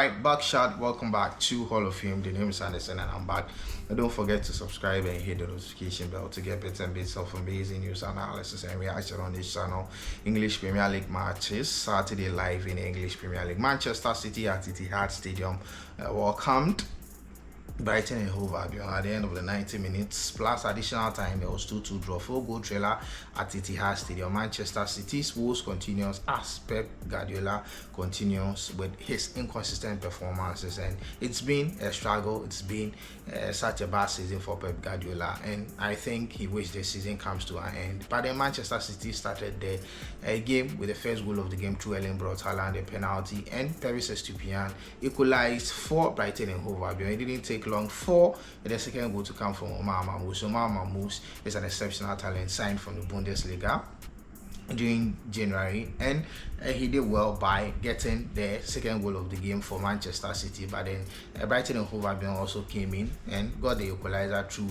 Alright, Buckshot, welcome back to Hall of Fame. The name is Anderson and I'm back. And don't forget to subscribe and hit the notification bell to get bits and bits of amazing news, analysis, and reaction on this channel. English Premier League matches, Saturday live in the English Premier League. Manchester City at Etihad Stadium welcomed Brighton and Hove Albion at the end of the 90 minutes plus additional time. There was 2-2 draw. 4-goal trailer at Etihad Stadium. Manchester City's woes continues as Pep Guardiola continues with his inconsistent performances, and it's been a struggle. It's been such a bad season for Pep Guardiola, and I think he wished the season comes to an end. But then Manchester City started the game with the first goal of the game through Erling Braut Haaland, a penalty, and Paris Estupiñán equalized for Brighton and Hove Albion. It didn't take long for the second goal to come from Omar Mamouche. Omar Mamouche is an exceptional talent signed from the Bundesliga during January, and he did well by getting the second goal of the game for Manchester City. But then Brighton and Hove Albion also came in and got the equalizer through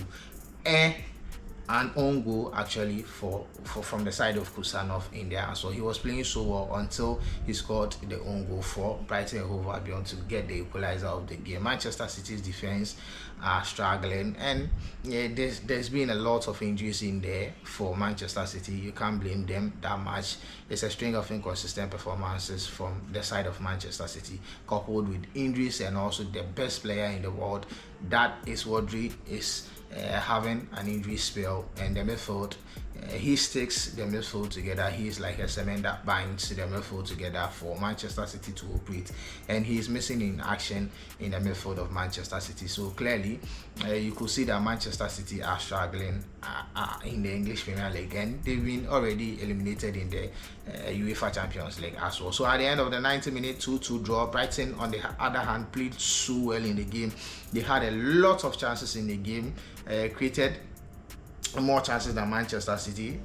an own goal actually from the side of Kusanov in there. So he was playing so well until he scored the own goal for Brighton and Hove Albion to get the equalizer of the game. Manchester City's defense are struggling, and yeah, there's been a lot of injuries in there for Manchester City. You can't blame them that much. It's a string of inconsistent performances from the side of Manchester City, coupled with injuries, and also the best player in the world, that is Rodri, is having an injury spell, and the midfield, he sticks the midfield together. He's like a cement that binds the midfield together for Manchester City to operate, and he's missing in action in the midfield of Manchester City. So clearly you could see that Manchester City are struggling in the English Premier League, and they've been already eliminated in the UEFA Champions League as well. So at the end of the 90-minute 2-2 draw, Brighton on the other hand played so well in the game. They had a lot of chances in the game, created more chances than Manchester City,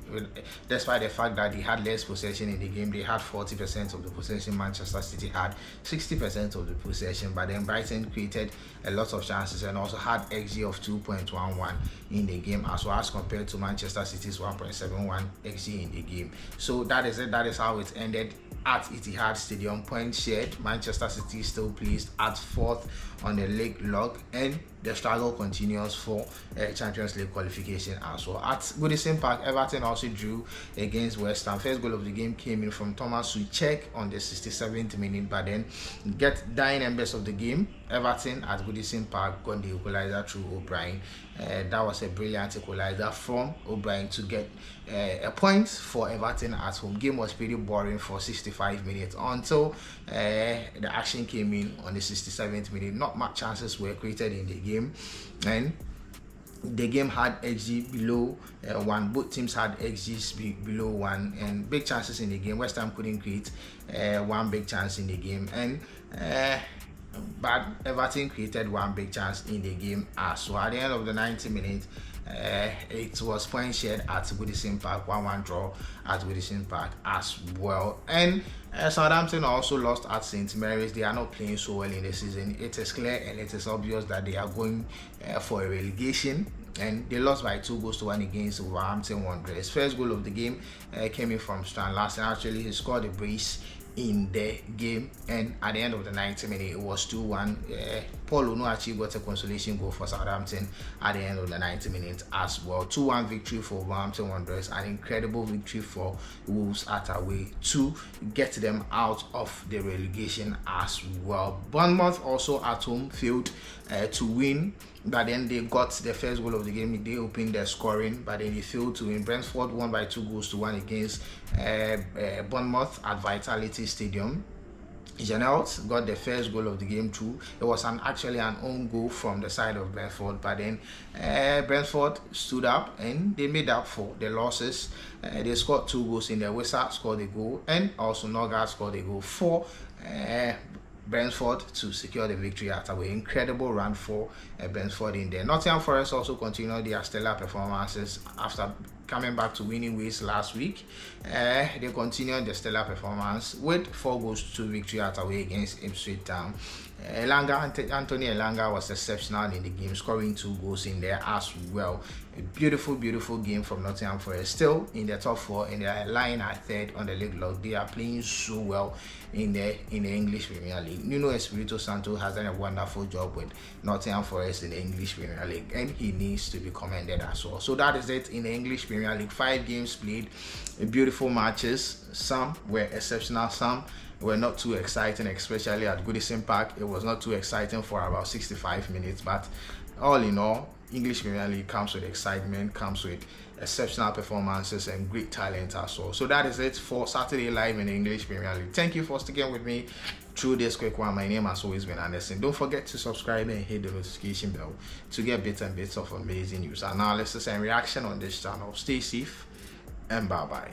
despite the fact that they had less possession in the game. They had 40% of the possession. Manchester City had 60% of the possession, but then Brighton created a lot of chances and also had XG of 2.11 in the game, as well as compared to Manchester City's 1.71 XG in the game. So that is it. That is how it ended at Etihad Stadium. Points shared, Manchester City still placed at 4th on the league log, and the struggle continues for Champions League qualification as well. At Goodison Park, Everton also drew against West Ham. First goal of the game came in from Thomas Souček on the 67th minute, but then dying embers of the game, Everton at Goodison Park got the equalizer through O'Brien. That was a brilliant equalizer from O'Brien to get a point for Everton at home. Game was pretty boring for 65 minutes until the action came in on the 67th minute. Not much chances were created in the game, and the game had XG below 1. Both teams had XGs below 1, and big chances in the game. West Ham couldn't create one big chance in the game, and but Everton created one big chance in the game as well. At the end of the 90 minutes, it was point shared at Goodison Park, 1-1 draw at Goodison Park as well. And Southampton also lost at St. Mary's. They are not playing so well in the season. It is clear and it is obvious that they are going for a relegation, and they lost by 2-1 against Wolverhampton Wanderers. First goal of the game came in from Strand Larsen. Actually, he scored a brace in the game, and at the end of the 90 minutes it was 2-1. Paul Onuachi got a consolation goal for Southampton at the end of the 90 minutes as well. 2-1 victory for Wolverhampton Wanderers. An incredible victory for Wolves at away to get them out of the relegation as well. Bournemouth also at home failed to win, but then they got the first goal of the game. They opened their scoring, but then they failed to win. Brentford won by 2-1 against Bournemouth at Vitality Stadium. Janelt got the first goal of the game too. It was actually an own goal from the side of Brentford, but then Brentford stood up and they made up for the losses. They scored 2 goals in there. Wissa scored a goal, and also Norgard scored a goal for Brentford to secure the victory at away. Incredible run for Brentford in there. Nottingham Forest also continued their stellar performances after coming back to winning ways last week. They continued the stellar performance with 4-2 victory at away against Ipswich Town. Anthony Elanga was exceptional in the game, scoring 2 goals in there as well. A beautiful game from Nottingham Forest. Still in the top 4, and they are lying at third on the league log. They are playing so well in the English Premier League. Nuno Espirito Santo has done a wonderful job with Nottingham Forest in the English Premier League, and he needs to be commended as well. So that is it in the English Premier League. 5 games played, beautiful matches. Some were exceptional, some were not too exciting, especially at Goodison Park. It was not too exciting for about 65 minutes, but all in all, English Premier League comes with excitement, comes with exceptional performances and great talent as well. So that is it for Saturday Live in the English Premier League. Thank you for sticking with me through this quick one. My name has always been Anderson. Don't forget to subscribe and hit the notification bell to get bits and bits of amazing news, analysis and reaction on this channel. Stay safe and bye-bye.